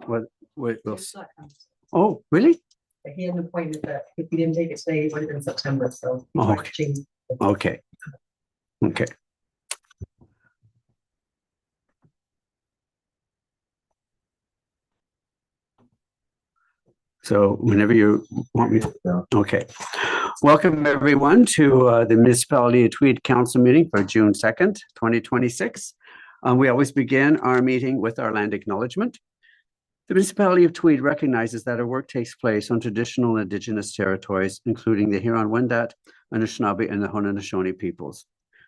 What, we'll, It's not coming. oh, really? He had an appointment that if he didn't take it today, it would have been September, so. he Oh, might okay. change. Okay. Okay. So whenever you want me to, okay. Welcome everyone to the Municipality of Tweed Council meeting for June 2nd, 2026. We always begin our meeting with our land acknowledgement. The Municipality of Tweed recognizes that our work takes place on traditional Indigenous territories, including the Huron-Wendat, Anishinaabe, and the Haudenosaunee peoples.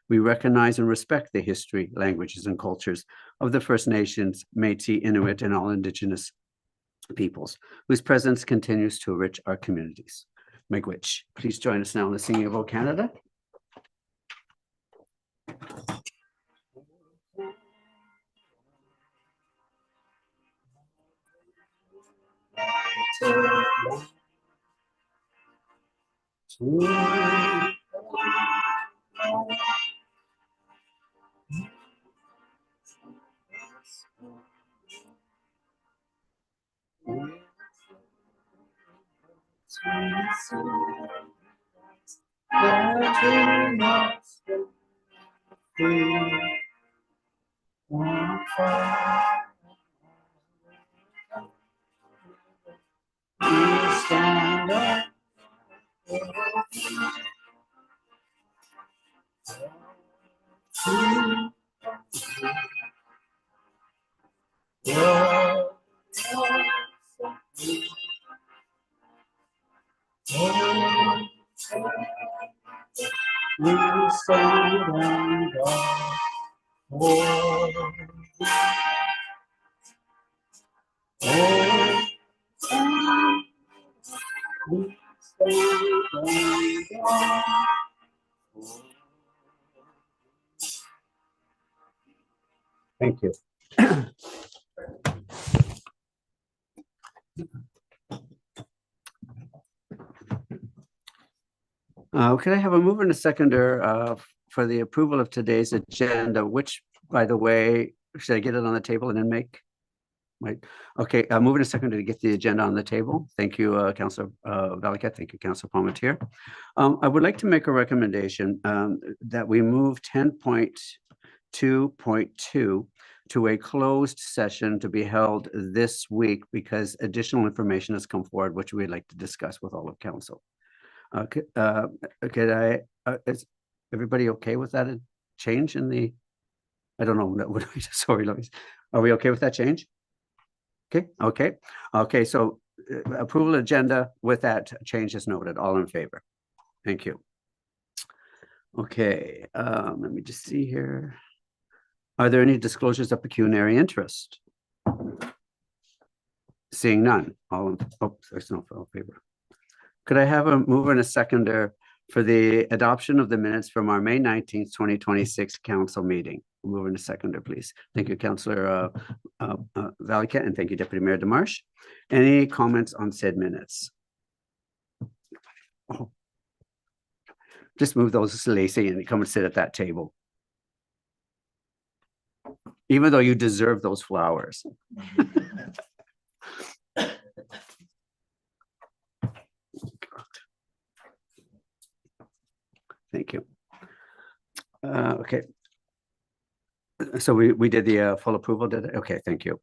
We recognize and respect the history, languages, and cultures of the First Nations, Métis, Inuit, and all Indigenous peoples, whose presence continues to enrich our communities. Miigwech, please join us now in the singing of O Canada. Thank you. Could I have a mover and a seconder for the approval of today's agenda, which, by the way, should I get it on the table and then make? Right. Okay, move and a seconder to get the agenda on the table. Thank you, Councillor Valiquette. Thank you, Councillor Palmetier. I would like to make a recommendation that we move 10.2.2 to a closed session to be held this week because additional information has come forward, which we'd like to discuss with all of council. Is everybody okay with that change in the, I don't know, sorry, are we okay with that change? Okay, so approval agenda with that change is noted. All in favor? Thank you. Okay, let me just see here. Are there any disclosures of pecuniary interest? Seeing none. There's no favor. Could I have a mover and a seconder for the adoption of the minutes from our May 19th, 2026 council meeting? Mover and a seconder, please. Thank you, Councillor Valiquette, and thank you, Deputy Mayor Demarche. Any comments on said minutes? Oh. Just move those, Lacey, and come and sit at that table. Even though you deserve those flowers. Thank you. Okay. So we did the full approval, did it? Okay, thank you.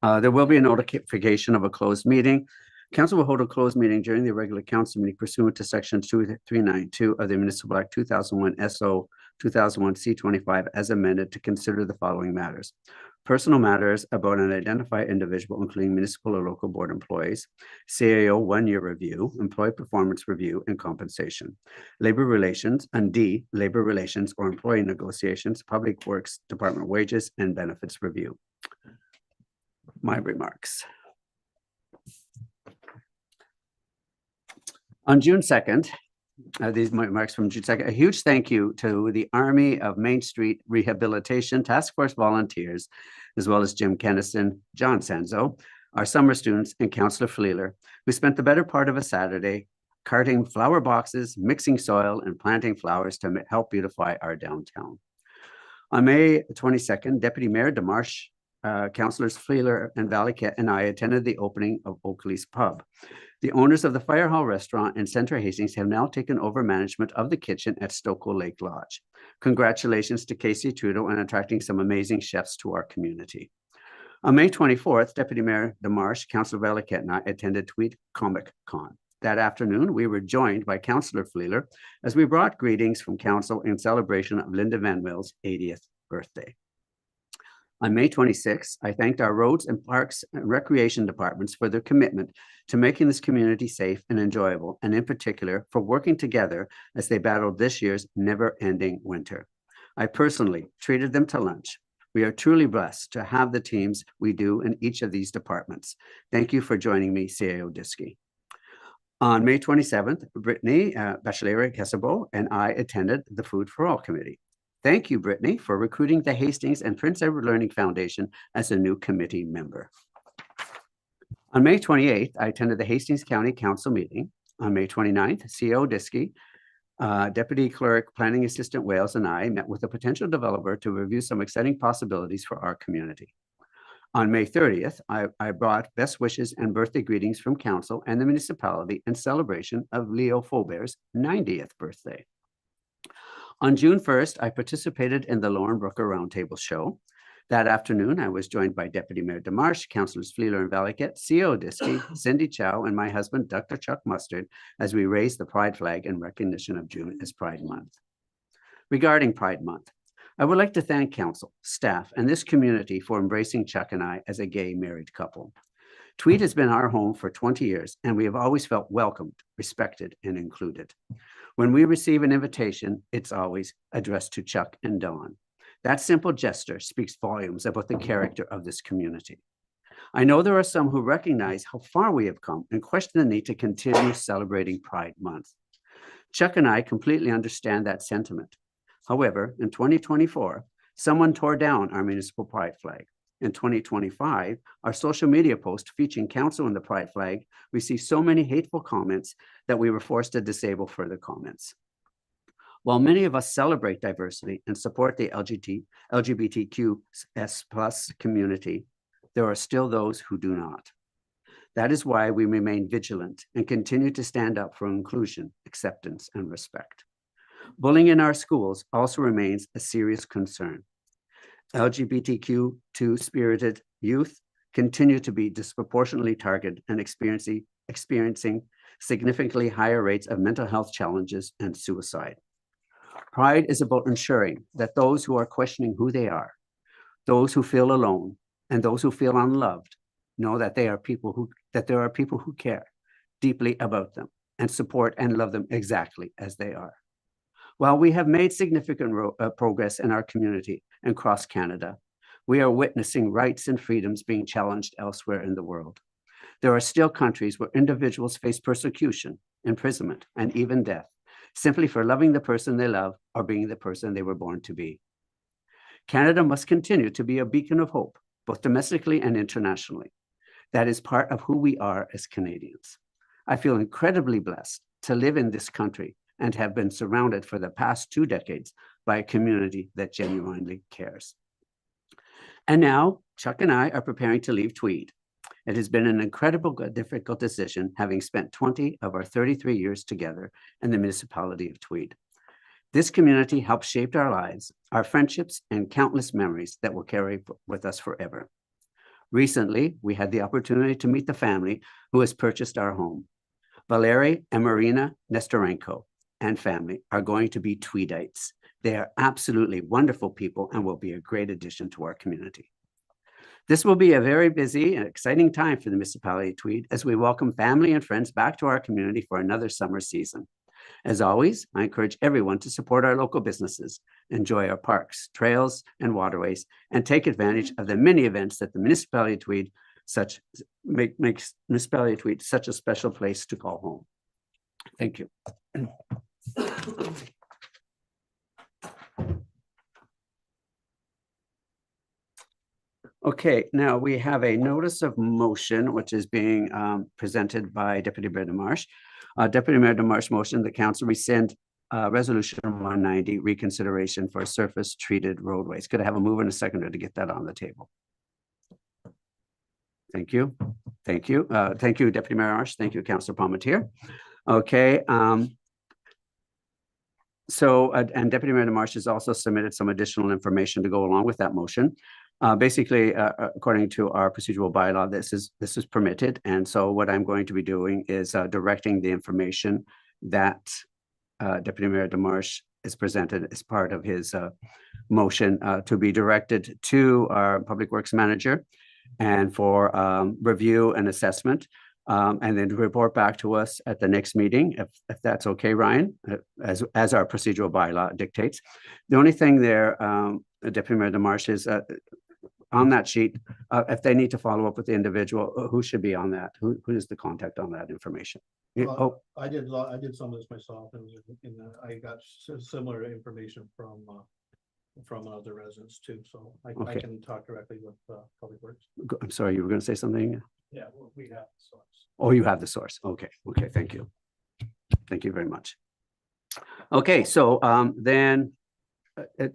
There will be a notification of a closed meeting. Council will hold a closed meeting during the regular council meeting pursuant to section 2392 of the Municipal Act 2001 SO 2001 C25 as amended to consider the following matters. Personal matters about an identified individual, including municipal or local board employees, CAO 1-year review, employee performance review, and compensation, labor relations, and D, labor relations or employee negotiations, public works department wages and benefits review. My remarks. On June 2nd, these remarks from June 2nd, a huge thank you to the Army of Main Street Rehabilitation Task Force volunteers, as well as Jim Kennison, John Sanzo, our summer students, and Councillor Fleeler, who spent the better part of a Saturday carting flower boxes, mixing soil, and planting flowers to help beautify our downtown. On May 22nd, Deputy Mayor Demarche Councillors Fleeler and Valiquette and I attended the opening of Oakley's Pub. The owners of the Fire Hall Restaurant in Centre Hastings have now taken over management of the kitchen at Stokoe Lake Lodge. Congratulations to Casey Trudeau on attracting some amazing chefs to our community. On May 24th, Deputy Mayor Demarche, Councillor Valiquette and I attended Tweed Comic Con. That afternoon, we were joined by Councillor Fleeler as we brought greetings from Council in celebration of Linda Van Wil's 80th birthday. On May 26th, I thanked our roads and parks and recreation departments for their commitment to making this community safe and enjoyable, and in particular for working together as they battled this year's never-ending winter. I personally treated them to lunch. We are truly blessed to have the teams we do in each of these departments. Thank you for joining me, CAO Diskey. On May 27th, Brittany Bachelier-Kessabo and I attended the Food for All Committee. Thank you, Brittany, for recruiting the Hastings and Prince Edward Learning Foundation as a new committee member. On May 28th, I attended the Hastings County Council meeting. On May 29th, CAO Diskey, Deputy Clerk, Planning Assistant Wales, and I met with a potential developer to review some exciting possibilities for our community. On May 30th, I brought best wishes and birthday greetings from Council and the municipality in celebration of Leo Faubert's 90th birthday. On June 1st, I participated in the Lauren Brooker Roundtable Show. That afternoon, I was joined by Deputy Mayor Demarche, Councillors Fleeler and Valiquette, CAO Diskey, Cindy Chow, and my husband, Dr. Chuck Mustard, as we raised the Pride flag in recognition of June as Pride Month. Regarding Pride Month, I would like to thank Council, staff, and this community for embracing Chuck and I as a gay married couple. Tweed has been our home for 20 years, and we have always felt welcomed, respected, and included. When we receive an invitation, it's always addressed to Chuck and Dawn. That simple gesture speaks volumes about the character of this community. I know there are some who recognize how far we have come and question the need to continue celebrating Pride Month. Chuck and I completely understand that sentiment. However, in 2024, someone tore down our municipal Pride flag. In 2025, our social media post featuring Council and the Pride flag received so many hateful comments that we were forced to disable further comments. While many of us celebrate diversity and support the LGBTQS+ community, there are still those who do not. That is why we remain vigilant and continue to stand up for inclusion, acceptance, and respect. Bullying in our schools also remains a serious concern. LGBTQ2 spirited youth continue to be disproportionately targeted and experiencing significantly higher rates of mental health challenges and suicide. Pride is about ensuring that those who are questioning who they are, those who feel alone, and those who feel unloved know that there are people who care deeply about them and support and love them exactly as they are. While we have made significant progress in our community and across Canada, we are witnessing rights and freedoms being challenged elsewhere in the world. There are still countries where individuals face persecution, imprisonment, and even death, simply for loving the person they love or being the person they were born to be. Canada must continue to be a beacon of hope, both domestically and internationally. That is part of who we are as Canadians. I feel incredibly blessed to live in this country and have been surrounded for the past 2 decades by a community that genuinely cares. And now, Chuck and I are preparing to leave Tweed. It has been an incredibly difficult decision, having spent 20 of our 33 years together in the municipality of Tweed. This community helped shape our lives, our friendships, and countless memories that will carry with us forever. Recently, we had the opportunity to meet the family who has purchased our home. Valery and Marina Nestorenko and family are going to be Tweedites. They are absolutely wonderful people and will be a great addition to our community. This will be a very busy and exciting time for the municipality of Tweed as we welcome family and friends back to our community for another summer season. As always, I encourage everyone to support our local businesses, enjoy our parks, trails, and waterways, and take advantage of the many events that the municipality of Tweed makes municipality of Tweed such a special place to call home. Thank you. Okay, now we have a notice of motion, which is being presented by Deputy Mayor Demarche. Deputy Mayor Demarche motion the council rescind resolution 190 reconsideration for surface treated roadways. Could I have a mover and a seconder to get that on the table? Thank you. Thank you. Thank you, Deputy Mayor Marsh. Thank you, Councillor Palmetier. Okay. And Deputy Mayor Marsh has also submitted some additional information to go along with that motion. Basically, according to our procedural bylaw, this is permitted. And so what I'm going to be doing is directing the information that Deputy Mayor DeMarsh is presented as part of his motion to be directed to our Public Works Manager and for review and assessment. And then to report back to us at the next meeting, if that's okay, Ryan, as our procedural bylaw dictates. The only thing there, Deputy Mayor DeMarsh, is on that sheet, if they need to follow up with the individual, who should be on that? Who is the contact on that information? I did some of this myself, and I got similar information from other residents too, so I Okay. can talk directly with Public Works. I'm sorry, you were going to say something? Yeah, well, we have the source. Oh, you have the source. Okay. Okay. Thank you. Thank you very much. Okay. So then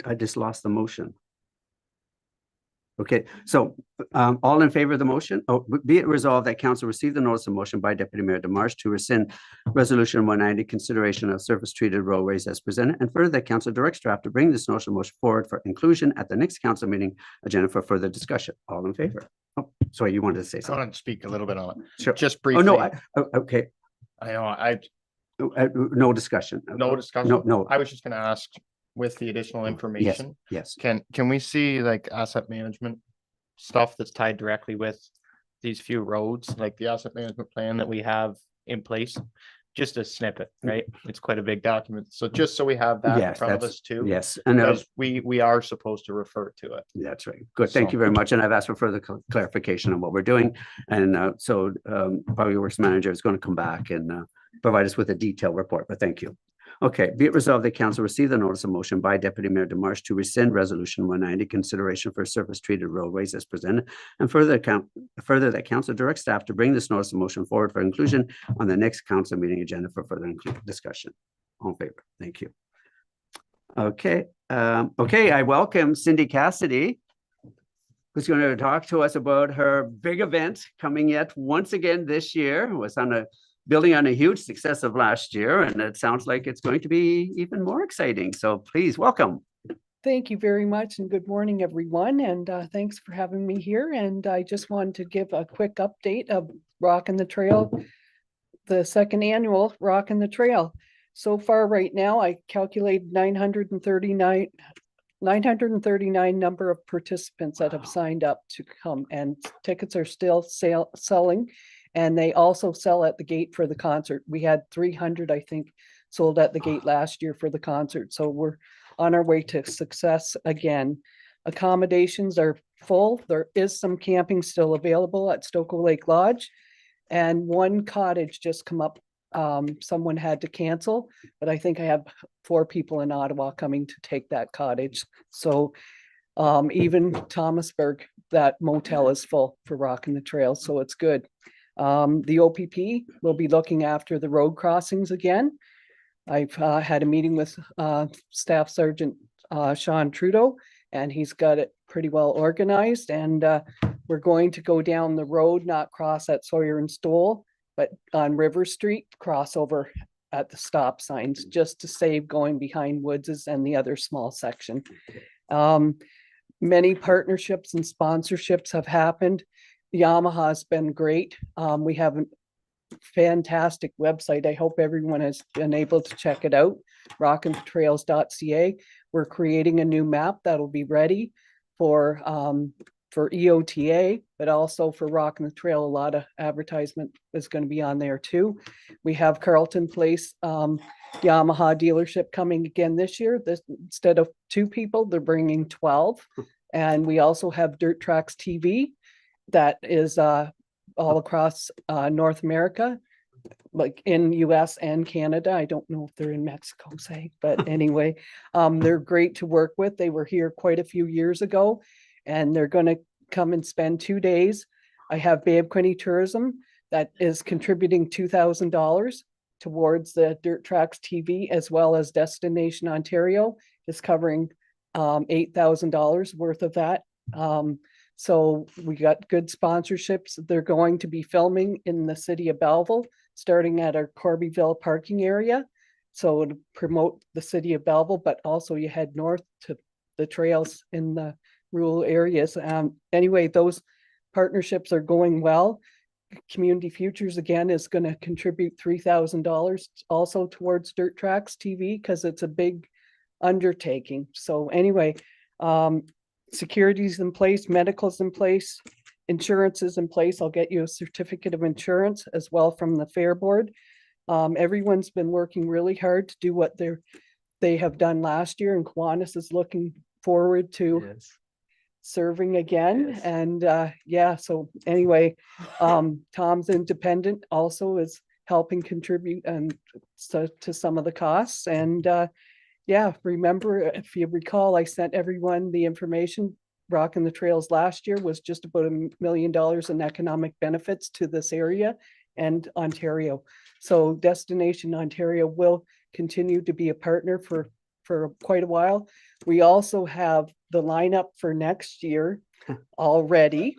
I just lost the motion. Okay. So all in favor of the motion? Oh, be it resolved that council receive the notice of motion by Deputy Mayor DeMarsh to rescind resolution 190 consideration of surface treated roadways as presented, and further that council directs staff to bring this notice of motion forward for inclusion at the next council meeting agenda for further discussion. All in favor? Oh, sorry, you wanted to say I something. want to speak a little bit on it. Sure. Just Oh, briefly. no. Okay. I know, No discussion. no discussion. No. I was just gonna ask with the additional information, Yes. can we see like asset management stuff that's tied directly with these few roads, like the asset management plan that we have in place? Just a snippet, right? It's quite a big document. So just so we have that in Yes, front of that's- us too. Yes. And Because we are supposed to refer to it. that's right. Good. Thank So- you very much. And I've asked for further clarification on what we're doing. And so Public Works Manager is going to come back and provide us with a detailed report, but thank you. Okay, be it resolved that council receive the notice of motion by Deputy Mayor DeMarsh to rescind resolution 190 consideration for surface treated roadways as presented, and further that council directs staff to bring this notice of motion forward for inclusion on the next council meeting agenda for further discussion. All in favor? Thank you. Okay, I welcome Cindy Cassidy, who's going to talk to us about her big event coming yet once again this year. It was building on a huge success of last year, and it sounds like it's going to be even more exciting. So please, welcome. Thank you very much and good morning, everyone. And thanks for having me here. And I just wanted to give a quick update of Rockin' the Trail, the second annual Rockin' the Trail. So far right now, I calculated 939 number of participants that have signed up to come, and tickets are still selling. And they also sell at the gate for the concert. We had 300, I think, sold at the gate last year for the concert. So we're on our way to success again. Accommodations are full. There is some camping still available at Stokoe Lake Lodge. And one cottage just come up. Someone had to cancel, but I think I have 4 people in Ottawa coming to take that cottage. So even Thomasburg, that motel is full for Rockin' the Trail. So it's good. The OPP will be looking after the road crossings again. I've had a meeting with Staff Sergeant Sean Trudeau, and he's got it pretty well organized. And we're going to go down the road, not cross at Sawyer and Stoll, but on River Street, cross over at the stop signs, just to save going behind Woods's and the other small section. Many partnerships and sponsorships have happened. Yamaha has been great. We have a fantastic website. I hope everyone has been able to check it out, rockintrails.ca. We're creating a new map that'll be ready for EOTA, but also for Rockin' the Trail. A lot of advertisement is going to be on there too. We have Carlton Place Yamaha dealership coming again this year. Instead of 2 people, they're bringing 12. And we also have Dirt Tracks TV. That is all across North America, like in US and Canada. I don't know if they're in Mexico, say, but anyway, they're great to work with. They were here quite a few years ago, and they're going to come and spend 2 days. I have Bay of Quinte Tourism that is contributing $2,000 towards the Dirt Tracks TV, as well as Destination Ontario is covering $8,000 worth of that. So we got good sponsorships. They're going to be filming in the city of Belleville, starting at our Corbyville parking area. So to promote the city of Belleville, but also you head north to the trails in the rural areas. Anyway, those partnerships are going well. Community Futures again is going to contribute $3,000 also towards Dirt Tracks TV because it's a big undertaking. So anyway, security's in place, medical's in place, insurance is in place. I'll get you a certificate of insurance as well from the Fair Board. Everyone's been working really hard to do what they have done last year, and Kiwanis is looking forward to Yes. serving again. Yes. And yeah, so anyway, Tom's Independent also is helping contribute and so to some of the costs. And yeah, remember, if you recall, I sent everyone the information. Rocking the Trails last year was just about $1 million in economic benefits to this area and Ontario. So Destination Ontario will continue to be a partner for quite a while. We also have the lineup for next year already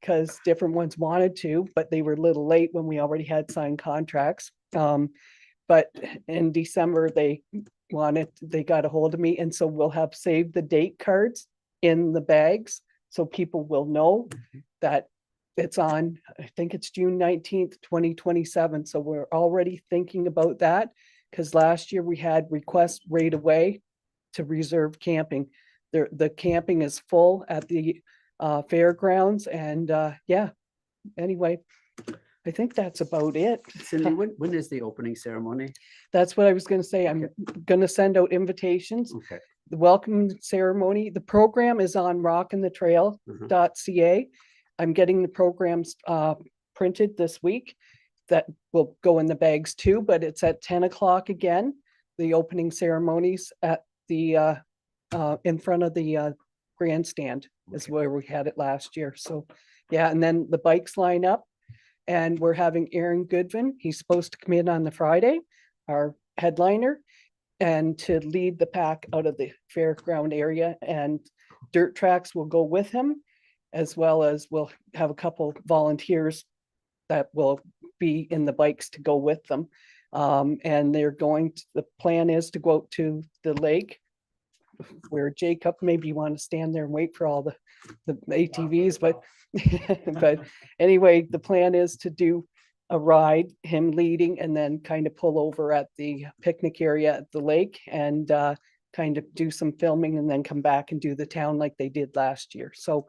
because different ones wanted to, but they were a little late when we already had signed contracts. But in December, they got a hold of me. And so we'll have save the date cards in the bags. So people will know that it's on, I think it's June 19th, 2027. So we're already thinking about that because last year we had requests right away to reserve camping. The camping is full at the fairgrounds and yeah, anyway, I think that's about it. Cindy, when is the opening ceremony? That's what I was gonna say. I'm gonna send out invitations. Okay. The welcome ceremony, the program is on rockinthetrail.ca. I'm getting the programs printed this week that will go in the bags too, but it's at 10 o'clock again. The opening ceremonies at the in front of the grandstand is Okay. where we had it last year. So yeah, and then the bikes line up and we're having Aaron Goodwin. He's supposed to come in on the Friday, our headliner, and to lead the pack out of the fairground area, and Dirt Tracks will go with him, as well as we'll have a couple volunteers that will be in the bikes to go with them. And they're going to, the plan is to go out to the lake where Jacob, maybe you want to stand there and wait for all the ATVs, but but anyway, the plan is to do a ride, him leading, and then kind of pull over at the picnic area at the lake and kind of do some filming and then come back and do the town like they did last year. So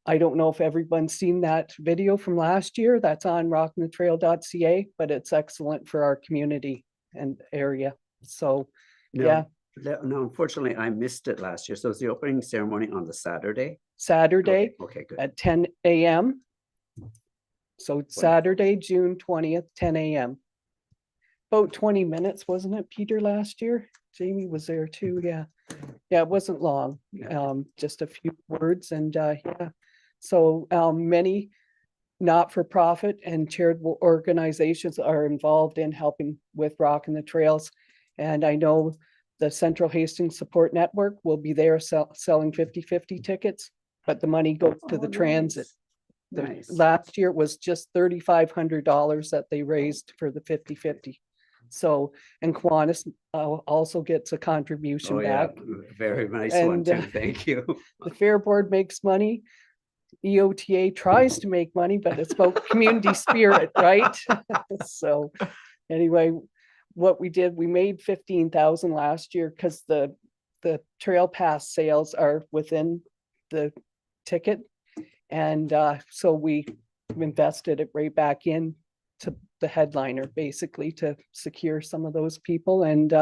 I don't know if everyone's seen that video from last year. That's on rockinthetrail.ca, but it's excellent for our community and area. So No, yeah, No, unfortunately, I missed it last year. So it's the opening ceremony on the Saturday? Saturday Okay, good. at 10 a.m. So it's Saturday, June 20th, 10 a.m. About 20 minutes, wasn't it, Peter, last year? Jamie was there too, yeah. Yeah, it wasn't long, Yeah. just a few words and yeah. So many not-for-profit and charitable organizations are involved in helping with Rocking the Trails. And I know the Central Hastings Support Network will be there selling 50/50 tickets, but the money goes to the Oh, transit. nice. The- Nice. Last year it was just $3,500 that they raised for the 50/50. So, and Kiwanis also gets a contribution Oh, yeah, back. very nice one And, too. Thank you. The Fair Board makes money. EOTA tries to make money, but it's about community spirit, right? So anyway, what we did, we made 15,000 last year because the trail pass sales are within the ticket. And so we invested it right back in to the headliner, basically to secure some of those people. And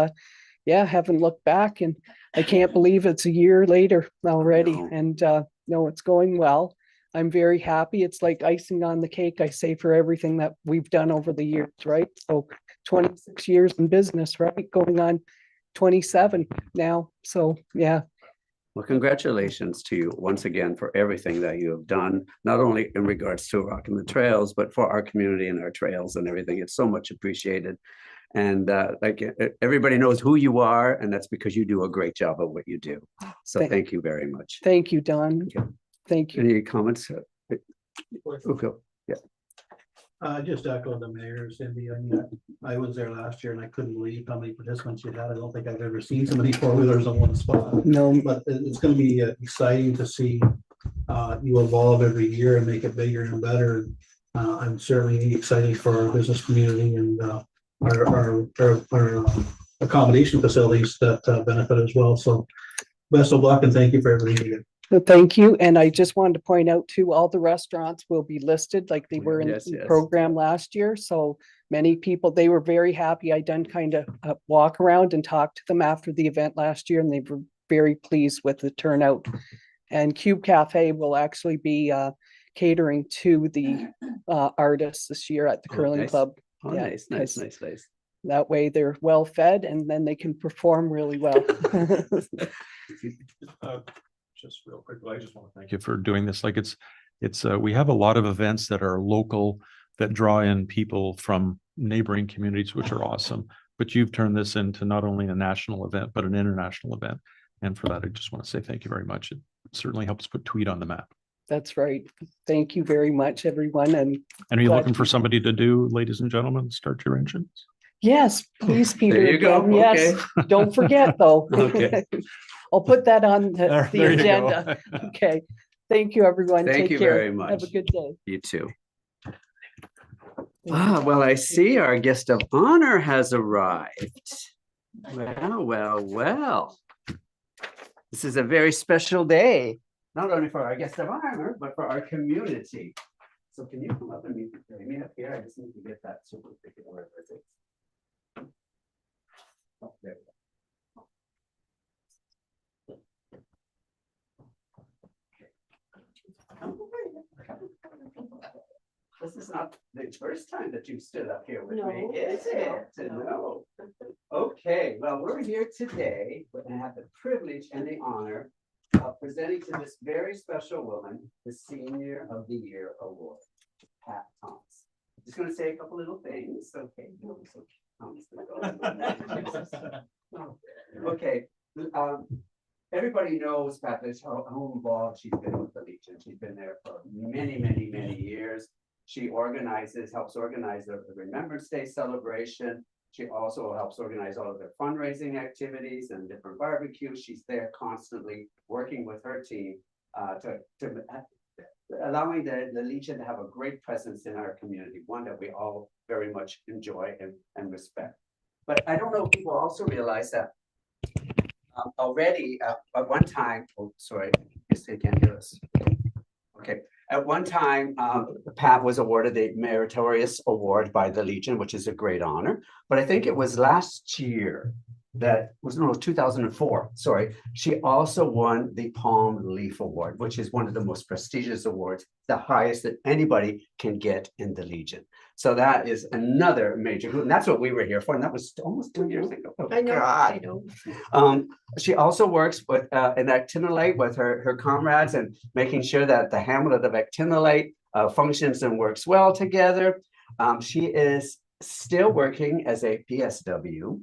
yeah, haven't looked back, and I can't believe it's a year later already. know. And no, it's going well. I'm very happy. It's like icing on the cake, I say, for everything that we've done over the years, right? So 26 years in business, right? Going on 27 now. So yeah, Well, congratulations to you once again for everything that you have done, not only in regards to Rocking the Trails, but for our community and our trails and everything. It's so much appreciated. And everybody knows who you are, and that's because you do a great job of what you do. So Thank- thank you very much. thank you, Don. Thank you. Any comments? Okay, Just echo the mayor, Cindy. I mean, I was there last year and I couldn't believe how many participants you had. I don't think I've ever seen so many four-wheelers on one spot. No, But it's gonna be exciting to see you evolve every year and make it bigger and better. I'm certainly excited for our business community and our accommodation facilities that benefit as well. So best of luck and thank you for everything you did. so thank you. And I just wanted to point out too, all the restaurants will be listed like they were in Yes, the yes. program last year. So many people, they were very happy. I done kind of a walk around and talked to them after the event last year and they were very pleased with the turnout. And Cube Cafe will actually be catering to the artists this year at the Oh, curling nice. club. oh, Yeah, nice, nice, nice. nice. That way they're well fed and then they can perform really well. Just real quick, I just want to thank you for doing this. Like we have a lot of events that are local that draw in people from neighboring communities, which are awesome. But you've turned this into not only a national event, but an international event. And for that, I just want to say thank you very much. It certainly helps put Tweed on the map. That's right. Thank you very much, everyone. And And are you Glad looking to for be- somebody to do, ladies and gentlemen, start your engines? yes, please, Peter. you go. again. Yes, don't forget though. Okay. I'll put that on the There you go. agenda. Okay. Thank you, everyone. Thank Take you care. very Have much. a good day. You too. Well, I see our guest of honor has arrived. Well. This is a very special day, not only for our guest of honor, but for our community. So can you come up and meet me up here? I just need to get that certificate wherever it is. Oh, there we go. This is not the first time that you've stood up here with me, No, is it? No. Okay, well, we're here today, and have the privilege and the honor of presenting to this very special woman, the Senior of the Year Award, Pat Thomas. I'm just going to say a couple little things, okay? Okay, everybody knows Pat, is how involved she's been with the Legion. She's been there for many, many, many years. She helps organize the Remembrance Day celebration. She also helps organize all of their fundraising activities and different barbecues. She's there constantly working with her team to allowing the Legion to have a great presence in our community, one that we all very much enjoy and respect. But I don't know if people also realize that already at one time, oh, sorry, yes, they can't hear us. Okay, at one time, Pat was awarded the Meritorious Award by the Legion, which is a great honor. But I think it was last year that was, no, 2004, sorry. She also won the Palm Leaf Award, which is one of the most prestigious awards, the highest that anybody can get in the Legion. So that is another major group, and that's what we were here for, and that was almost 2 years ago. Oh, I know, God. I know. She also works with in Actinolite with her comrades and making sure that the hamlet of Actinolite functions and works well together. She is still working as a PSW,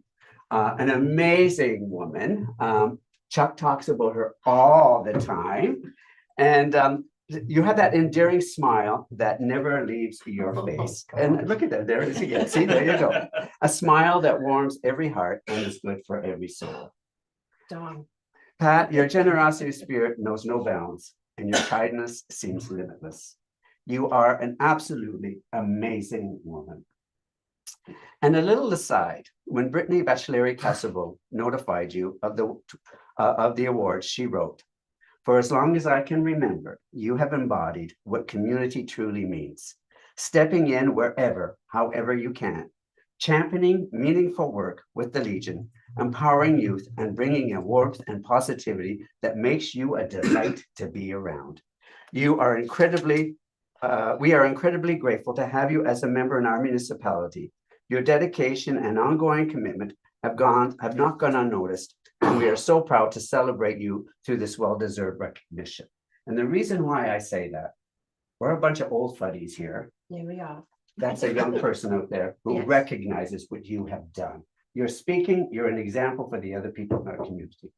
an amazing woman. Chuck talks about her all the time. And you have that endearing smile that never leaves your face. And look at that, there it is again. See, there you go. A smile that warms every heart and is good for every soul. Dawn. Pat, your generosity of spirit knows no bounds, and your kindness seems limitless. You are an absolutely amazing woman. And a little aside, when Brittany Bachelieri Casavo notified you of the award, she wrote, "For as long as I can remember, you have embodied what community truly means, stepping in wherever, however you can, championing meaningful work with the Legion, empowering youth and bringing a warmth and positivity that makes you a delight to be around. We are incredibly grateful to have you as a member in our municipality. Your dedication and ongoing commitment have not gone unnoticed, and we are so proud to celebrate you through this well-deserved recognition." And the reason why I say that, we're a bunch of old fuddies here. Here we are. That's a young person out there who Yes. recognizes what you have done. You're speaking, you're an example for the other people in our community.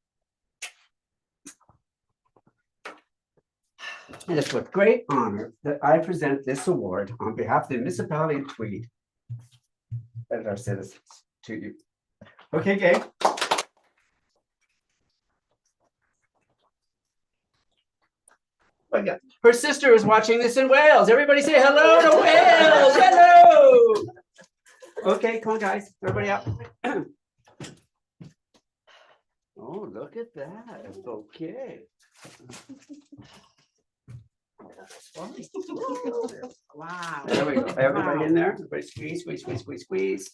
It is with great honor that I present this award on behalf of the municipality of Tweed and our citizens to you. Okay, Gabe? Oh, yeah. Her sister is watching this in Wales. Everybody say hello to Wales. Hello. Okay, come on, guys. Everybody up. Oh, look at that. Okay. Wow. There we go. Everybody in there? Everybody squeeze, squeeze, squeeze, squeeze, squeeze.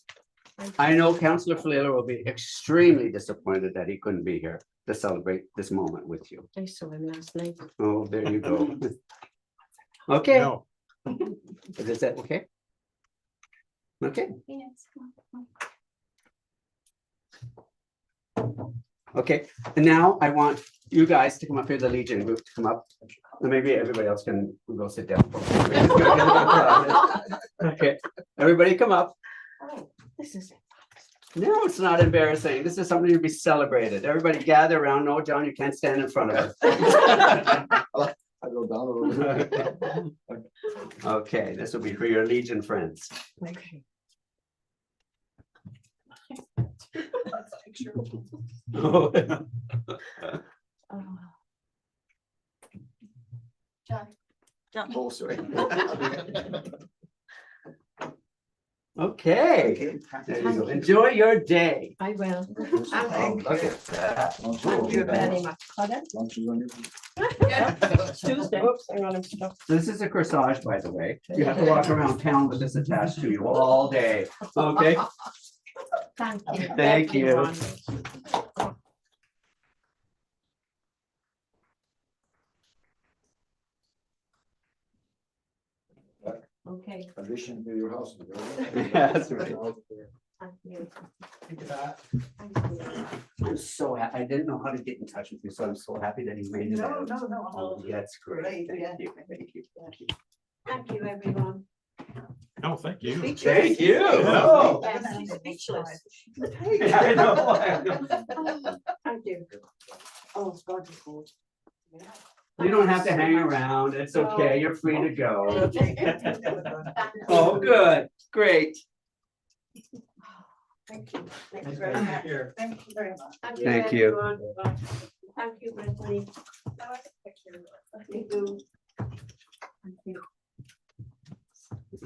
I know Councillor Falila will be extremely disappointed that he couldn't be here to celebrate this moment with you. I saw him last night. Oh, there you go. Okay. No. Is that okay? Okay, Yes. okay. And now I want you guys to come up here, the Legion group to come up. And maybe everybody else can go sit down. Okay, everybody come up. Oh, this is it. No, it's not embarrassing. This is something to be celebrated. Everybody gather around. No, John, you can't stand in front of us. I go down a little bit. Okay, this will be for your Legion friends. Okay. Oh, Oh, sorry. Okay, there you go. Enjoy your day. I will. Oh, Thank look at that. Thank you very much. Pardon? Tuesday. Oops, hang on, I'm stuck. This is a corsage, by the way. You have to walk around town with this attached to you all day. Okay, Thank you. Thank you. everyone. Okay, Addition to your house. that's right. thank you. Think of that. Thank you. I'm so happy. I didn't know how to get in touch with you, so I'm so happy that you made it. No, out. no, no. Oh, that's great. Great, yeah. Thank you. Thank you. Thank you. Thank you, everyone. No, thank you. Thank you. Oh. I'm speechless. Yeah, I know, I know. Thank you. Oh, it's wonderful. You don't have to hang around. It's okay. You're free to go. Oh, good. Great. Thank you. Thank you very much. Here. Thank you very much. Thank you. everyone. Thank you, Brittany. Thank you. Thank you.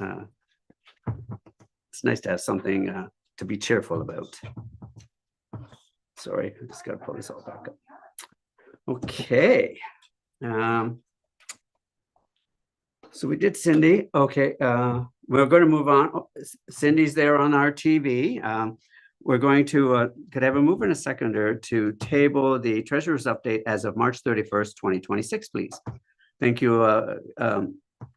Uh, It's nice to have something to be cheerful about. Sorry, I just gotta pull this all back up. Okay. So we did Cindy. Okay, we're going to move on. Oh, Cindy's there on our TV. We're going to, could I have a mover and a seconder to table the treasurer's update as of March 31st, 2026, please? Thank you,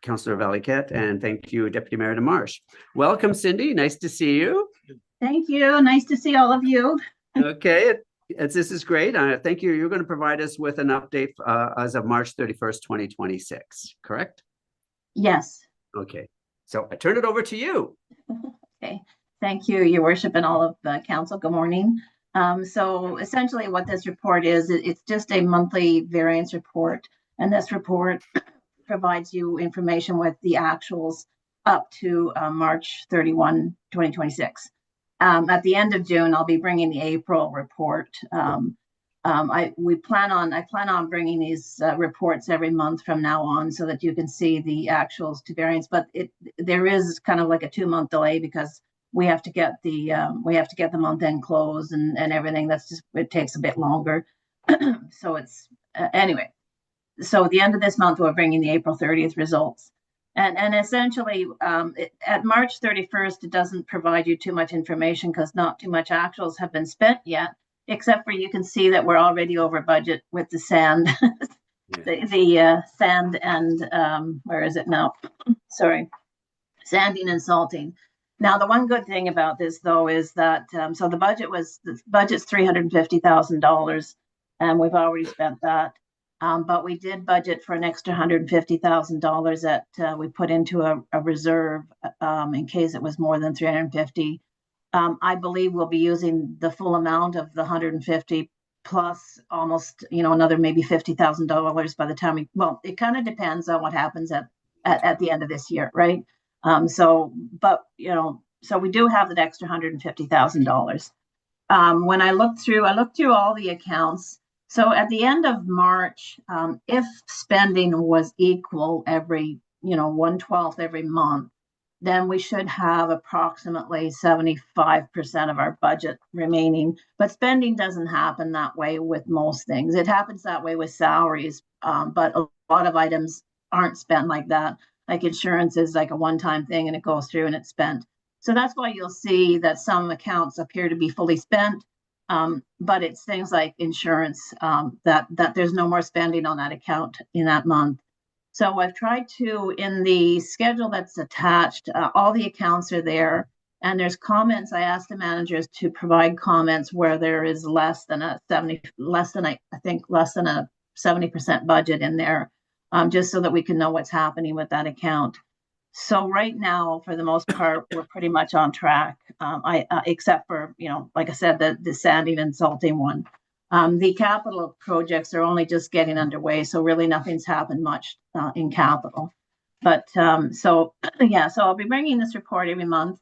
Councillor Valiquette, and thank you, Deputy Mayor DeMarche. Welcome, Cindy. Nice to see you. Thank you. Nice to see all of you. Okay, this is great. Thank you. You're going to provide us with an update as of March 31st, 2026, correct? Yes. Okay, so I turn it over to you. Okay. Thank you, Your Worship, and all of the council. Good morning. So essentially what this report is, it's just a monthly variance report. And this report provides you information with the actuals up to March 31, 2026. At the end of June, I'll be bringing the April report. I plan on bringing these reports every month from now on so that you can see the actuals to variance, but there is kind of like a 2-month delay because we have to get the month end close and everything. It takes a bit longer. So it's anyway. So at the end of this month, we're bringing the April 30th results. And essentially, at March 31st, it doesn't provide you too much information because not too much actuals have been spent yet, except for you can see that we're already over budget with the sand, the sand and where is it now? Sorry, sanding and salting. Now, the one good thing about this, though, is that so the budget's $350,000, and we've already spent that. But we did budget for an extra $150,000 that we put into a reserve in case it was more than 350. I believe we'll be using the full amount of the 150 plus almost, another maybe $50,000 by the time well, it kind of depends on what happens at the end of this year, right? So we do have that extra $150,000. When I looked through all the accounts. So at the end of March, if spending was equal every, 1/12 every month, then we should have approximately 75% of our budget remaining. But spending doesn't happen that way with most things. It happens that way with salaries, but a lot of items aren't spent like that. Like insurance is like a one-time thing and it goes through and it's spent. So that's why you'll see that some accounts appear to be fully spent, but it's things like insurance that there's no more spending on that account in that month. So I've tried to, in the schedule that's attached, all the accounts are there, and there's comments. I asked the managers to provide comments where there is less than a 70% budget in there, just so that we can know what's happening with that account. So right now, for the most part, we're pretty much on track. Except for, like I said, the sanding and salting one. The capital projects are only just getting underway, so really nothing's happened much in capital. But so I'll be bringing this report every month.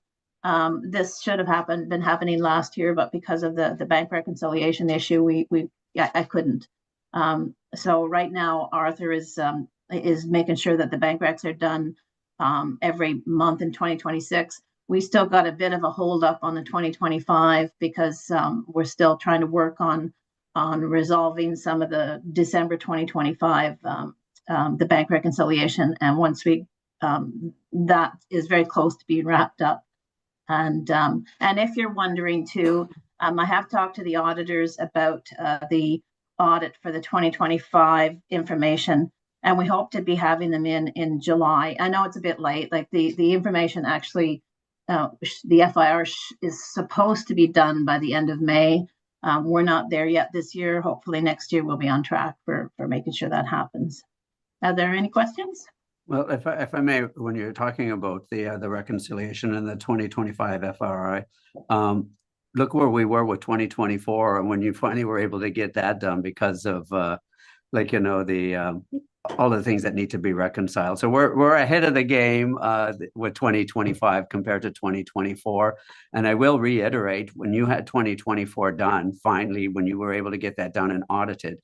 This should have been happening last year, but because of the bank reconciliation issue, I couldn't. So right now, Arthur is making sure that the bank recs are done every month in 2026. We still got a bit of a hold up on the 2025 because we're still trying to work on resolving some of the December 2025 the bank reconciliation, and once that is very close to being wrapped up. And if you're wondering too, I have talked to the auditors about the audit for the 2025 information, and we hope to be having them in July. I know it's a bit late. Like the information actually, the FIR is supposed to be done by the end of May. We're not there yet this year. Hopefully next year we'll be on track for making sure that happens. Are there any questions? Well, if I may, when you're talking about the reconciliation and the 2025 FRI, look where we were with 2024, and when you finally were able to get that done because of all the things that need to be reconciled. So we're ahead of the game with 2025 compared to 2024. And I will reiterate, when you had 2024 done, finally, when you were able to get that done and audited,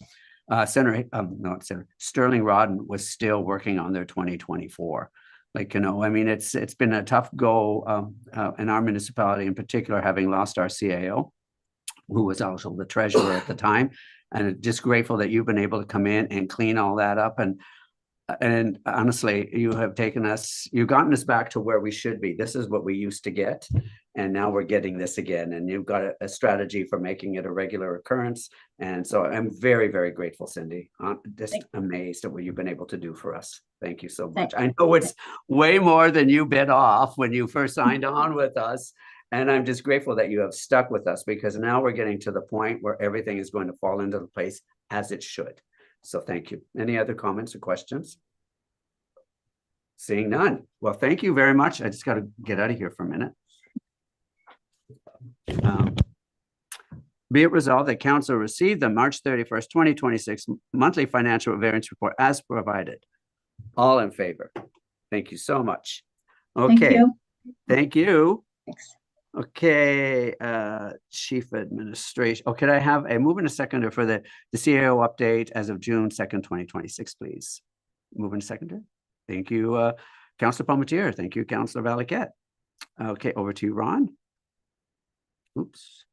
Sterling Rodden was still working on their 2024. It's been a tough go in our municipality in particular, having lost our CAO, who was also the treasurer at the time. And just grateful that you've been able to come in and clean all that up. And honestly, you've gotten us back to where we should be. This is what we used to get. And now we're getting this again. And you've got a strategy for making it a regular occurrence. And so I'm very, very grateful, Cindy. I'm just amazed at what you've been able to do for us. Thank you so much. I know it's way more than you bit off when you first signed on with us. And I'm just grateful that you have stuck with us, because now we're getting to the point where everything is going to fall into the place as it should. So thank you. Any other comments or questions? Seeing none. Well, thank you very much. I just got to get out of here for a minute. Be it resolved that council received the March 31st, 2026 monthly financial variance report as provided. All in favor? Thank you so much. Okay. Thank you. Thanks. Okay, Chief Administration. Oh, could I have a move and a seconder for the CAO update as of June 2nd, 2026, please? Move and seconder. Thank you, Councillor Palmetier. Thank you, Councillor Valiquette. Okay, over to you, Ron. Oops.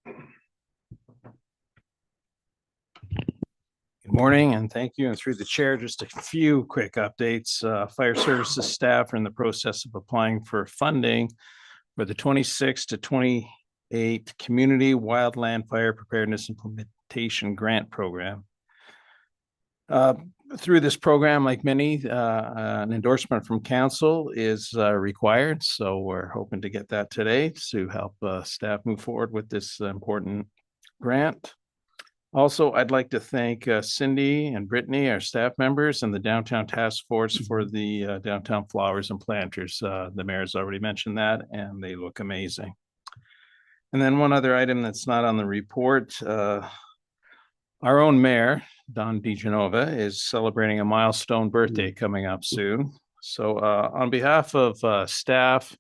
Good morning, and thank you. And through the chair, just a few quick updates. Fire services staff are in the process of applying for funding for the 26 to 28 Community Wildland Fire Preparedness Implementation Grant Program. Through this program, like many, an endorsement from council is required. So we're hoping to get that today to help staff move forward with this important grant. Also, I'd like to thank Cindy and Brittany, our staff members, and the Downtown Task Force for the downtown flowers and planters. The mayor's already mentioned that, and they look amazing. And then one other item that's not on the report, Our own mayor, Don DeGenova, is celebrating a milestone birthday coming up soon. So on behalf of staff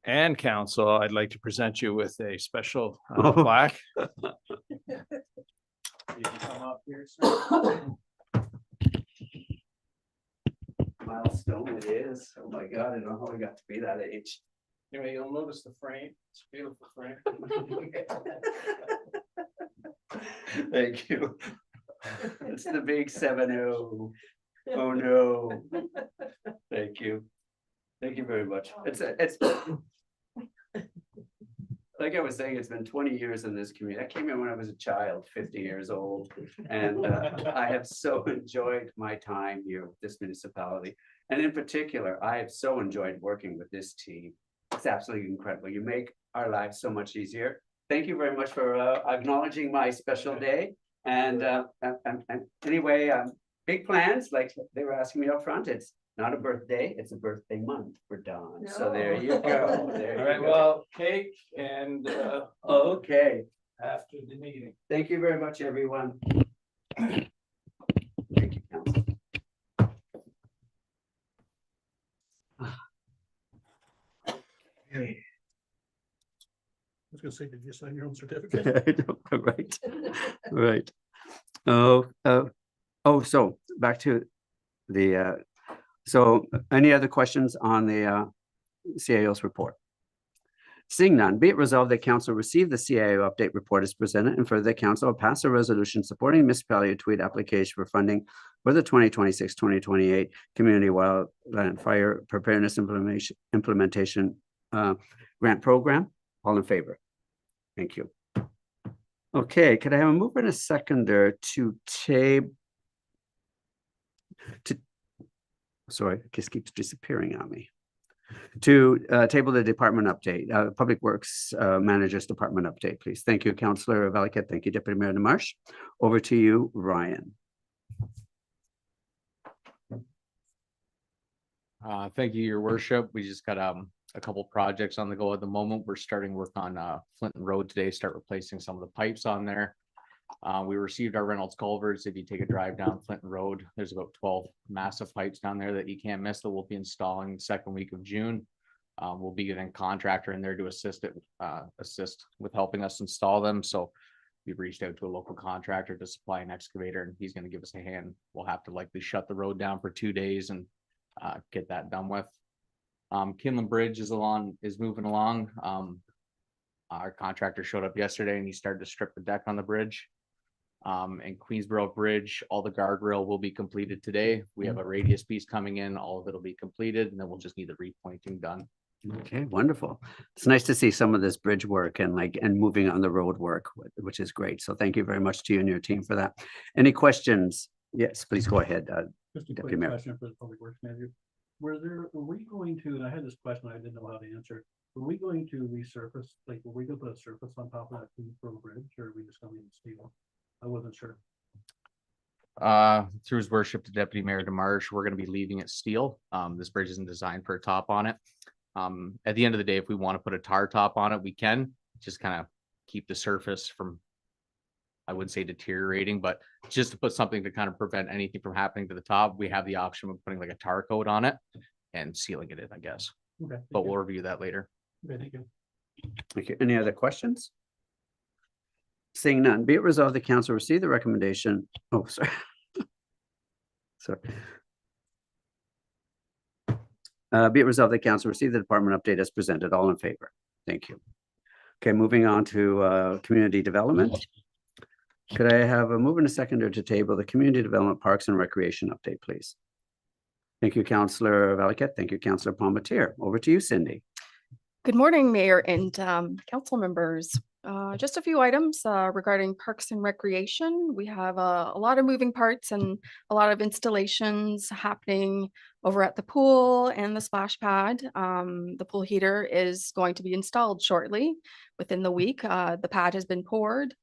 and council, I'd like to present you with a special plaque. You can come up here, sir. Milestone it is. Oh my God, I don't know how we got to be that age. Anyway, you'll notice the frame. It's a beautiful frame. Thank you. It's the big 7-0. Oh, no. Thank you. Thank you very much. It's like I was saying, it's been 20 years in this community. I came in when I was a child, 50 years old. And I have so enjoyed my time here with this municipality. And in particular, I have so enjoyed working with this team. It's absolutely incredible. You make our lives so much easier. Thank you very much for acknowledging my special day. And anyway, big plans, like they were asking me up front. It's not a birthday, it's a birthday month for Don. So there you go. There All you right, go. well, cake and Okay. after the meeting. Thank you very much, everyone. Thank you, Council. I was gonna say, did you sign your own certificate? Right, right. So back to the, so any other questions on the CAO's report? Seeing none, be it resolved that council receive the CAO update report as presented, and further, the council will pass a resolution supporting municipality of Tweed application for funding for the 2026-2028 Community Wildland Fire Preparedness Implementation Grant Program. All in favor? Thank you. Okay, could I have a mover and a seconder to sorry, it just keeps disappearing on me. To table the department update, Public Works Manager's Department update, please. Thank you, Councillor Valiquette. Thank you, Deputy Mayor Demarche. Over to you, Ryan. Thank you, Your Worship. We just got a couple projects on the go at the moment. We're starting work on Flinton Road today, start replacing some of the pipes on there. We received our Reynolds culverts. If you take a drive down Flinton Road, there's about 12 massive pipes down there that you can't miss that we'll be installing the second week of June. We'll be getting a contractor in there to assist with helping us install them. So we've reached out to a local contractor to supply an excavator, and he's going to give us a hand. We'll have to likely shut the road down for 2 days and get that done with. Kinlan Bridge is moving along. Our contractor showed up yesterday and he started to strip the deck on the bridge. And Queensboro Bridge, all the guardrail will be completed today. We have a radius piece coming in, all of it will be completed, and then we'll just need the repointing done. Okay, wonderful. It's nice to see some of this bridge work and moving on the road work, which is great. So thank you very much to you and your team for that. Any questions? Yes, please go ahead. Just a Deputy quick Mayor. question for the Public Works Manager. Were we going to, and I had this question, I didn't know how to answer. Were we going to resurface, like, were we gonna put a surface on top of that Queensboro Bridge, or are we just gonna leave steel? I wasn't sure. Through His Worship to Deputy Mayor Demarche, we're going to be leaving it steel. This bridge isn't designed for a top on it. At the end of the day, if we want to put a tar top on it, we can just kind of keep the surface from, I wouldn't say deteriorating, but just to put something to kind of prevent anything from happening to the top, we have the option of putting like a tar coat on it and sealing it in, I guess. Okay. But we'll review that later. Okay, thank you. Okay, any other questions? Seeing none, be it resolved the council receive the recommendation. Oh, sorry. Sorry. Be it resolved the council receive the department update as presented. All in favor? Thank you. Okay, moving on to community development. Could I have a mover and a seconder to table the community development parks and recreation update, please? Thank you, Councillor Valiquette. Thank you, Councillor Palmetier. Over to you, Cindy. Good morning, Mayor and council members. Just a few items regarding Parks and Recreation. We have a lot of moving parts and a lot of installations happening over at the pool and the splash pad. The pool heater is going to be installed shortly within the week. The pad has been poured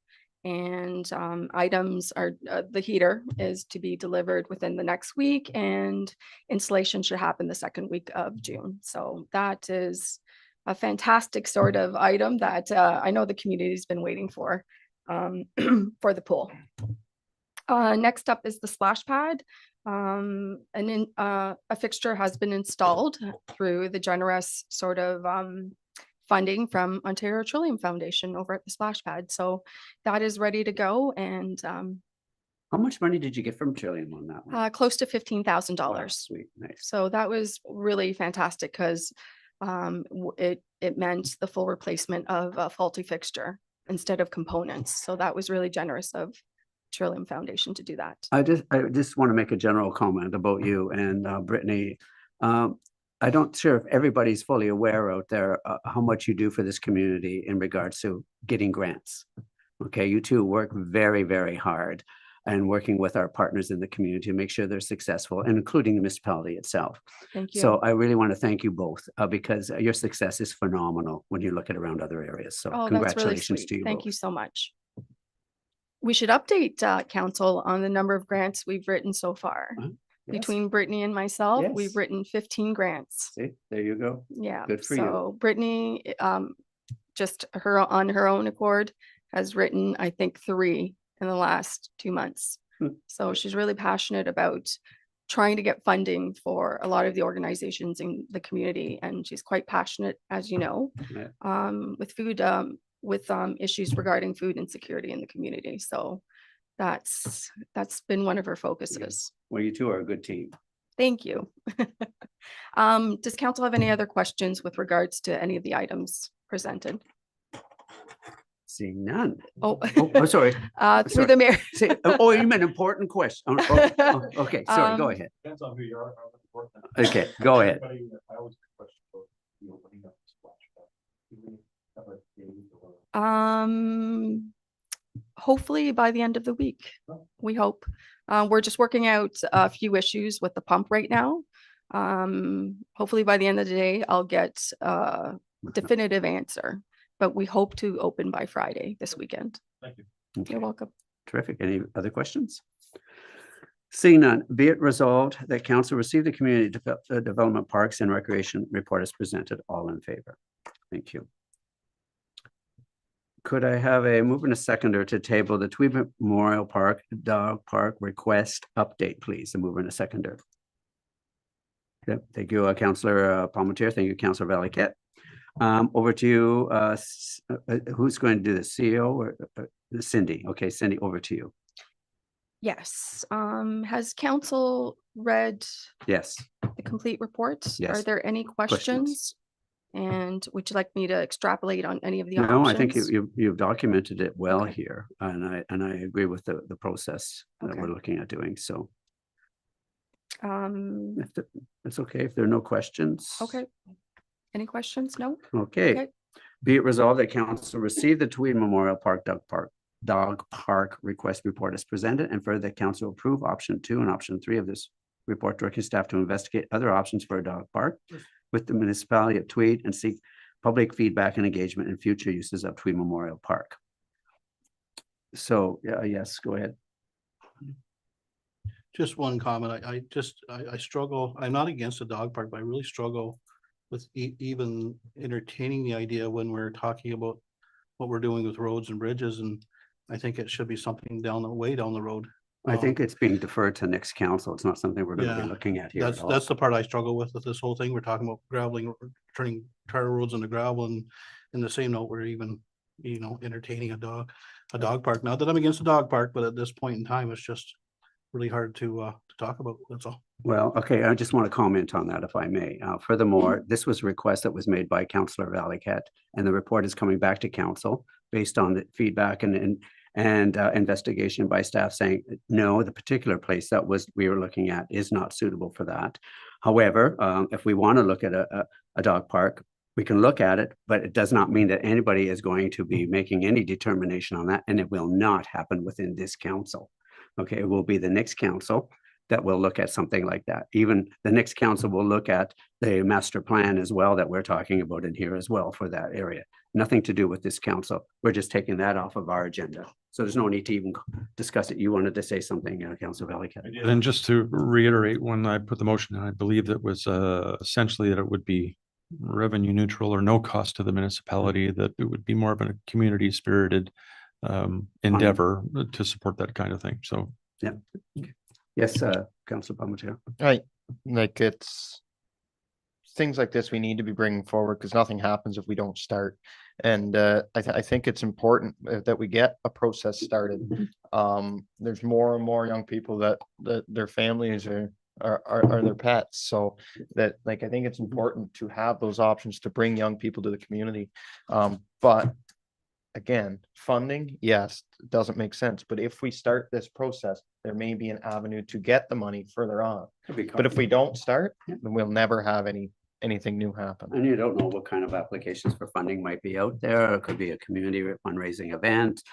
and items are, the heater is to be delivered within the next week, and installation should happen the second week of June. So that is a fantastic sort of item that I know the community's been waiting for the pool. Next up is the splash pad. A fixture has been installed through the generous sort of funding from Ontario Trillium Foundation over at the splash pad. So that is ready to go, and How much money did you get from Trillium on that one? close to Wow, $15,000. Sweet, nice. So that was really fantastic because it meant the full replacement of a faulty fixture instead of components. So that was really generous of Trillium Foundation to do that. I just want to make a general comment about you and Brittany. I don't sure if everybody's fully aware out there how much you do for this community in regards to getting grants. Okay, you two work very, very hard and working with our partners in the community to make sure they're successful, and including the municipality itself. Thank you. So I really want to thank you both because your success is phenomenal when you look at around other areas. So Oh, that's really congratulations sweet. to you Thank both. you so much. We should update council on the number of grants we've written so far. Yes. Between Brittany and myself, Yes. we've written 15 grants. See, there you go. Yeah. Good for you. So Brittany, just on her own accord, has written, I think, 3 in the last 2 months. Hmm. So she's really passionate about trying to get funding for a lot of the organizations in the community, and she's quite passionate, as you know, Yeah. with food, with issues regarding food insecurity in the community. So that's been one of her focuses. Well, you two are a good team. Thank you. Does council have any other questions with regards to any of the items presented? Seeing none. Oh, Sorry. through sorry. the mayor. Oh, you meant important question. Okay, sorry, go ahead. Depends on who you are. Okay, go ahead. I always get questions about the opening up the splash pad. Do we have a date or- Hopefully by the end of the week, we hope. We're just working out a few issues with the pump right now. Hopefully by the end of the day, I'll get a definitive answer, but we hope to open by Friday this weekend. Thank you. Okay, You're welcome. terrific. Any other questions? Seeing none, be it resolved that council receive the community development parks and recreation report as presented. All in favor? Thank you. Could I have a move and a seconder to table the Tweed Memorial Park Dog Park request update, please? A move and a seconder. Okay, thank you, Councillor Palmetier. Thank you, Councillor Valiquette. Over to you. Who's going to do this? CEO or Cindy? Okay, Cindy, over to you. Yes. Has council read Yes. the complete report? Yes. Are there any questions? And would you like me to extrapolate on any of the No, I think options? you've documented it well Okay. here, and I agree with the process that Okay. we're looking at doing. So Um, it's okay if there are no questions. okay. Any questions? No? Okay. Okay. Be it resolved that council receive the Tweed Memorial Park Dog Park request report as presented, and further that council approve option 2 and option 3 of this report, directing staff to investigate other options for a dog park with the municipality of Tweed and seek public feedback and engagement in future uses of Tweed Memorial Park. So, yes, go ahead. Just one comment. I struggle, I'm not against a dog park, but I really struggle with even entertaining the idea when we're talking about what we're doing with roads and bridges, and I think it should be something way down the road. I think it's being deferred to next council. It's not something we're going to Yeah, be looking at here at all. That's the part I struggle with this whole thing. We're talking about graveling, turning tar roads into gravel, and in the same note, we're even, entertaining a dog park. Not that I'm against a dog park, but at this point in time, it's just really hard to talk about. That's all. Well, okay, I just want to comment on that if I may. Furthermore, this was a request that was made by Councillor Valiquette, and the report is coming back to council based on the feedback and investigation by staff saying, no, the particular place that we were looking at is not suitable for that. However, if we want to look at a dog park, we can look at it, but it does not mean that anybody is going to be making any determination on that, and it will not happen within this council. Okay, it will be the next council that will look at something like that. Even the next council will look at the master plan as well that we're talking about in here as well for that area. Nothing to do with this council. We're just taking that off of our agenda. So there's no need to even discuss it. You wanted to say something, Councillor Valiquette. And just to reiterate, when I put the motion, I believe that was essentially that it would be revenue neutral or no cost to the municipality, that it would be more of a community spirited endeavor to support that kind of thing. So Yes, Councilor Palmetier. Right, like it's things like this we need to be bringing forward because nothing happens if we don't start. And I think it's important that we get a process started. There's more and more young people that their families are their pets. So that like I think it's important to have those options to bring young people to the community. But again, funding, yes, it doesn't make sense. But if we start this process, there may be an avenue to get the money further on. But if we don't start, then we'll never have anything new happen. And you don't know what kind of applications for funding might be out there. It could be a community fundraising event.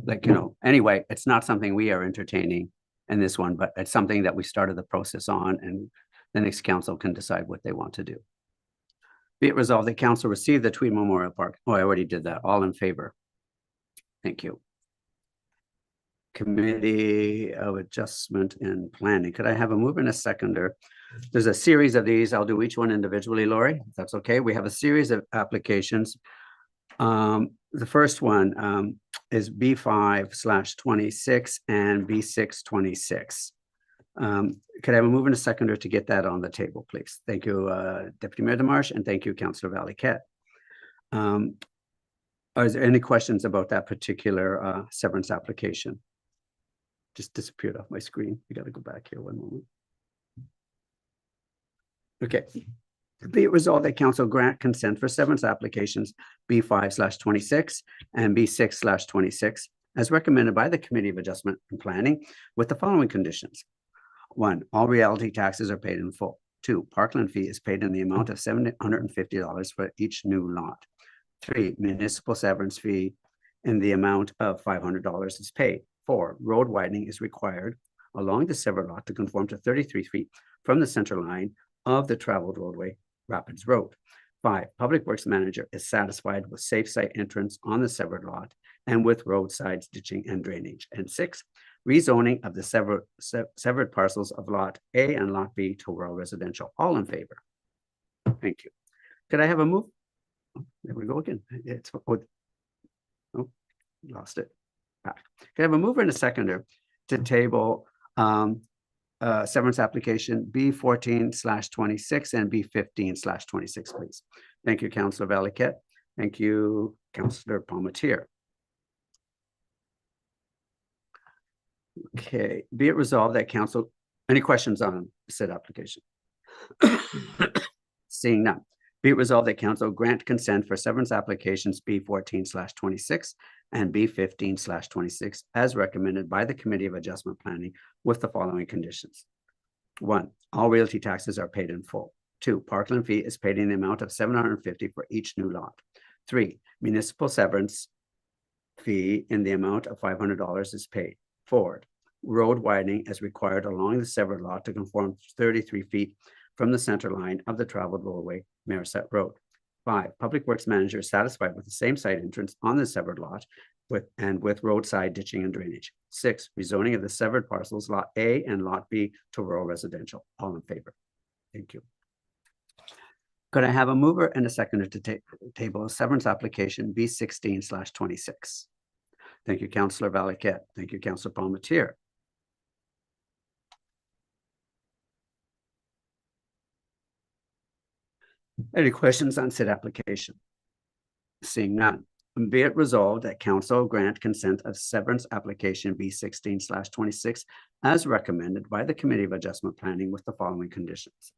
Like, you know, anyway, it's not something we are entertaining in this one, but it's something that we started the process on, and the next council can decide what they want to do. Be it resolved that council receive the Tweed Memorial Park. Oh, I already did that. All in favor? Thank you. Committee of Adjustment and Planning. Could I have a mover and a seconder? There's a series of these. I'll do each one individually, Lori, if that's okay. We have a series of applications. The first one is B5/26 and B6/26. Could I have a mover and a seconder to get that on the table, please? Thank you, Deputy Mayor Demarche, and thank you, Councillor Valiquette. Are there any questions about that particular severance application? Just disappeared off my screen. We got to go back here one moment. Okay. Be it resolved that council grant consent for severance applications B5/26 and B6/26 as recommended by the Committee of Adjustment and Planning with the following conditions. 1, all realty taxes are paid in full. 2, parkland fee is paid in the amount of $750 for each new lot. 3, municipal severance fee in the amount of $500 is paid. 4, road widening is required along the severed lot to conform to 33 feet from the center line of the traveled roadway, Rapids Road. 5, Public Works Manager is satisfied with safe site entrance on the severed lot and with roadsides, ditching, and drainage. And 6, rezoning of the severed parcels of Lot A and Lot B to rural residential. All in favor? Thank you. Could I have a move? There we go again. It's oh, lost it. Back. Can I have a mover and a seconder to table severance application B14/26 and B15/26, please? Thank you, Councillor Valiquette. Thank you, Councillor Palmetier. Okay, be it resolved that council, any questions on said application? Seeing none. Be it resolved that council grant consent for severance applications B14/26 and B15/26 as recommended by the Committee of Adjustment Planning with the following conditions. 1, all realty taxes are paid in full. 2, parkland fee is paid in the amount of $750 for each new lot. 3, municipal severance fee in the amount of $500 is paid. 4, road widening as required along the severed lot to conform to 33 feet from the center line of the traveled roadway, Mariset Road. 5, Public Works Manager is satisfied with the same site entrance on the severed lot with roadside ditching and drainage. 6, rezoning of the severed parcels, Lot A and Lot B to rural residential. All in favor? Thank you. Could I have a mover and a seconder to table a severance application B16/26? Thank you, Councillor Valiquette. Thank you, Councillor Palmetier. Any questions on said application? Seeing none. Be it resolved that council grant consent of severance application B16/26 as recommended by the Committee of Adjustment Planning with the following conditions.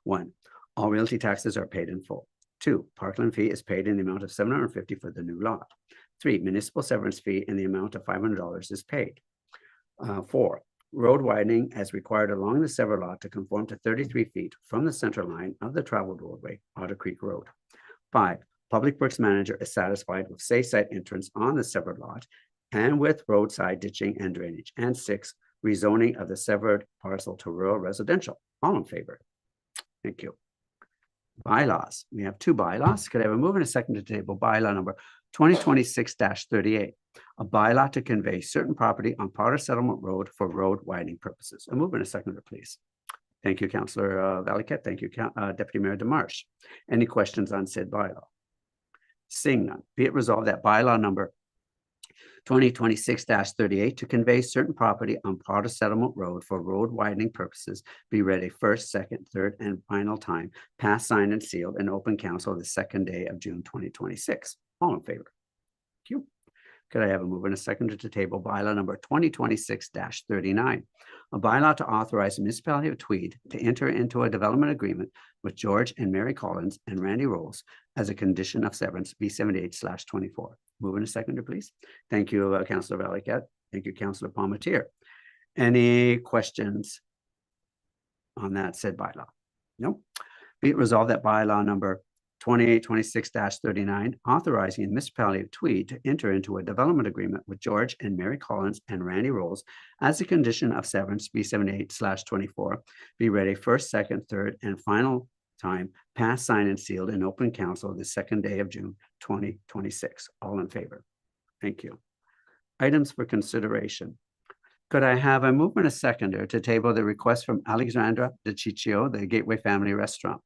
1, all realty taxes are paid in full. 2, parkland fee is paid in the amount of $750 for the new lot. 3, municipal severance fee in the amount of $500 is paid. 4, road widening as required along the severed lot to conform to 33 feet from the center line of the traveled roadway, Otter Creek Road. 5, Public Works Manager is satisfied with safe site entrance on the severed lot and with roadside ditching and drainage. And 6, rezoning of the severed parcel to rural residential. All in favor? Thank you. Bylaws. We have 2 bylaws. Could I have a move and a second to table bylaw number 2026-38? A bylaw to convey certain property on Potter Settlement Road for road widening purposes. A move and a seconder, please. Thank you, Councillor Valiquette. Thank you, Deputy Mayor Demarche. Any questions on said bylaw? Seeing none, be it resolved that bylaw number 2026-38 to convey certain property on part of Settlement Road for road widening purposes be read a first, second, third, and final time, passed, signed, and sealed in open council the second day of June 2026. All in favor? Thank you. Could I have a mover and a seconder to table bylaw number 2026-39? A bylaw to authorize the municipality of Tweed to enter into a development agreement with George and Mary Collins and Randy Rolls as a condition of severance B78/24. Mover and a seconder, please. Thank you, Councillor Valiquette. Thank you, Councillor Palmetier. Any questions on that said bylaw? No. Be it resolved that bylaw number 2826-39, authorizing the municipality of Tweed to enter into a development agreement with George and Mary Collins and Randy Rolls as a condition of severance B78/24, be read a first, second, third, and final time, passed, signed, and sealed in open council the second day of June 2026. All in favor? Thank you. Items for consideration. Could I have a movement, a seconder, to table the request from Alexandra DiCiccio, the Gateway Family Restaurant?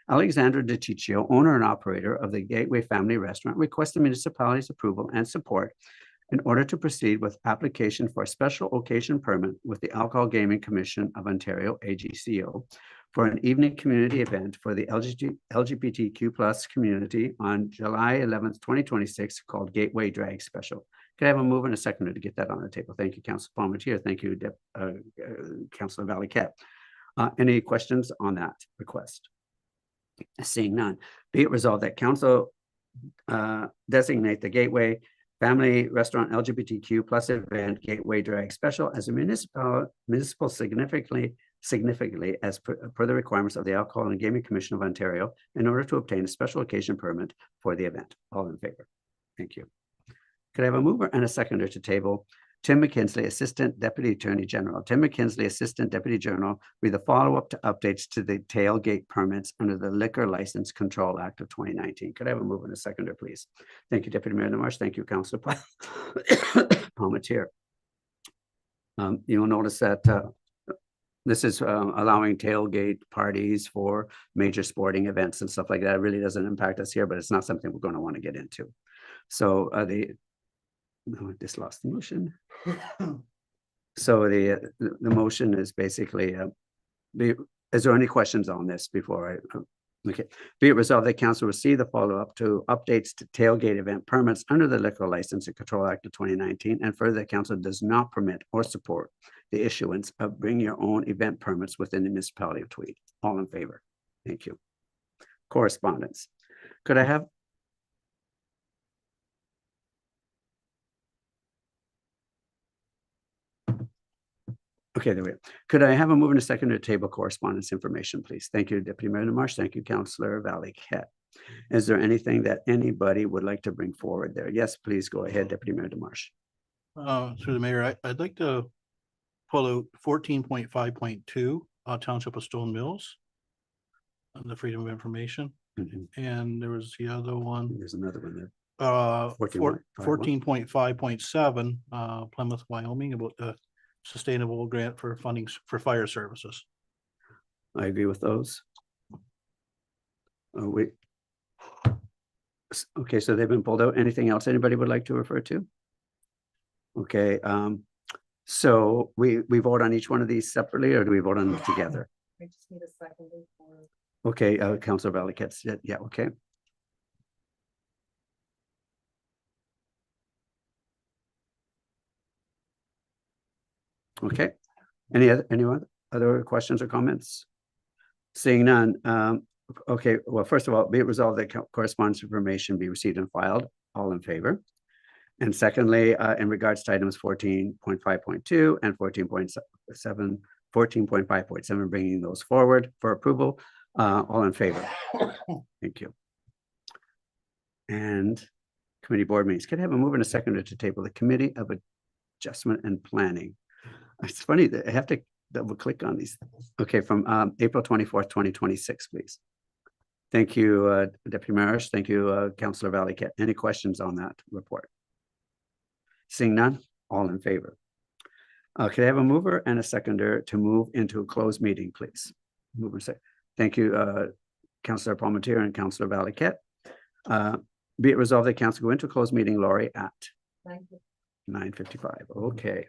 Alexandra DiCiccio, owner and operator of the Gateway Family Restaurant, requests the municipality's approval and support in order to proceed with application for a special occasion permit with the Alcohol Gaming Commission of Ontario, AGCO, for an evening community event for the LGBTQ+ community on July 11th, 2026, called Gateway Drag Special. Can I have a mover and a seconder to get that on the table? Thank you, Councilor Palmetier. Thank you, Councilor Valiquette. Any questions on that request? Seeing none, be it resolved that council designate the Gateway Family Restaurant LGBTQ+ event Gateway Drag Special as a municipal significantly as per the requirements of the Alcohol and Gaming Commission of Ontario in order to obtain a special occasion permit for the event. All in favor? Thank you. Could I have a mover and a seconder to table Tim McKinsley, Assistant Deputy Attorney General? Tim McKinsley, Assistant Deputy General, with a follow-up to updates to the tailgate permits under the Liquor License Control Act of 2019. Could I have a mover and a seconder, please? Thank you, Deputy Mayor Lamarche. Thank you, Councilor Palmetier. You'll notice that this is allowing tailgate parties for major sporting events and stuff like that. It really doesn't impact us here, but it's not something we're going to want to get into. So I just lost the motion. So the motion is basically, is there any questions on this before I, okay. Be it resolved that council receive the follow-up to updates to tailgate event permits under the Liquor License and Control Act of 2019, and further, the council does not permit or support the issuance of bring your own event permits within the municipality of Tweed. All in favor? Thank you. Correspondence. Could I have okay, there we go. Could I have a move and a second to table correspondence information, please? Thank you, Deputy Mayor Lamarche. Thank you, Councillor Valiquette. Is there anything that anybody would like to bring forward there? Yes, please go ahead, Deputy Mayor Lamarche. Through the mayor, I'd like to pull out 14.5.2, Township of Stone Mills, on the freedom of information. And there was the other one. There's another one there. 14.5.7, Plymouth, Wyoming, about the sustainable grant for funding for fire services. I agree with those. Oh, wait. Okay, so they've been pulled out. Anything else anybody would like to refer to? Okay, so we vote on each one of these separately, or do we vote on them together? I just need a second. Okay, Councillor Valiquette said, yeah, okay. Okay, anyone other questions or comments? Seeing none, okay, well, first of all, be it resolved that correspondence information be received and filed. All in favor? And secondly, in regards to items 14.5.2 and 14.5.7, bringing those forward for approval, all in favor? Thank you. And committee board meetings. Can I have a mover and a seconder to table the Committee of Adjustment and Planning? It's funny that I have to double click on these. Okay, from April 24th, 2026, please. Thank you, Deputy Mayor. Thank you, Councillor Valiquette. Any questions on that report? Seeing none, all in favor. Could I have a mover and a seconder to move into a closed meeting, please? Mover second. Thank you, Councillor Palmetier and Councillor Valiquette. Be it resolved that council go into a closed meeting, Laurie, at 9:55. Okay.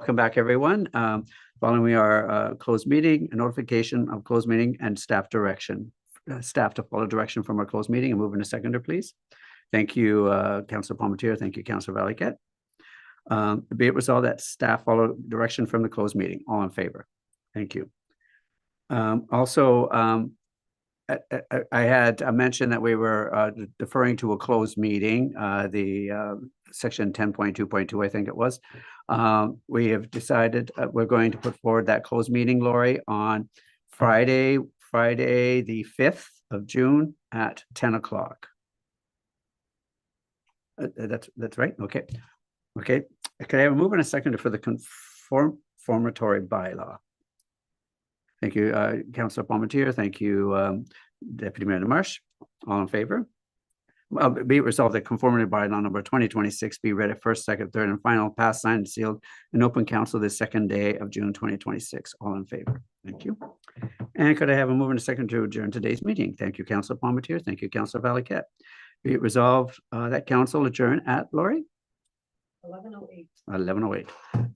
welcome back, everyone. Following our closed meeting, a notification of closed meeting and staff direction. Staff to follow direction from our closed meeting and move into seconder, please. Thank you, Councilor Palmetier. Thank you, Councilor Valiquette. Be it resolved that staff follow direction from the closed meeting. All in favor? Thank you. Also, I had mentioned that we were deferring to a closed meeting, the section 10.2.2, I think it was. We have decided we're going to put forward that closed meeting, Lori, on Friday, the 5th of June at 10 o'clock. That's right. Okay. Okay. Could I have a move and a second for the conformatory bylaw? Thank you, Councilor Palmetier. Thank you, Deputy Mayor Marsh. All in favor? Well, be it resolved that conformity bylaw number 2026 be read at first, second, third, and final, passed, signed, and sealed in open council the second day of June 2026. All in favor? Thank you. And could I have a move and a second to adjourn today's meeting? Thank you, Councilor Palmetier. Thank you, Councilor Valiquette. Be it resolved that council adjourn at, Lori? 11:08. 11:08. Thank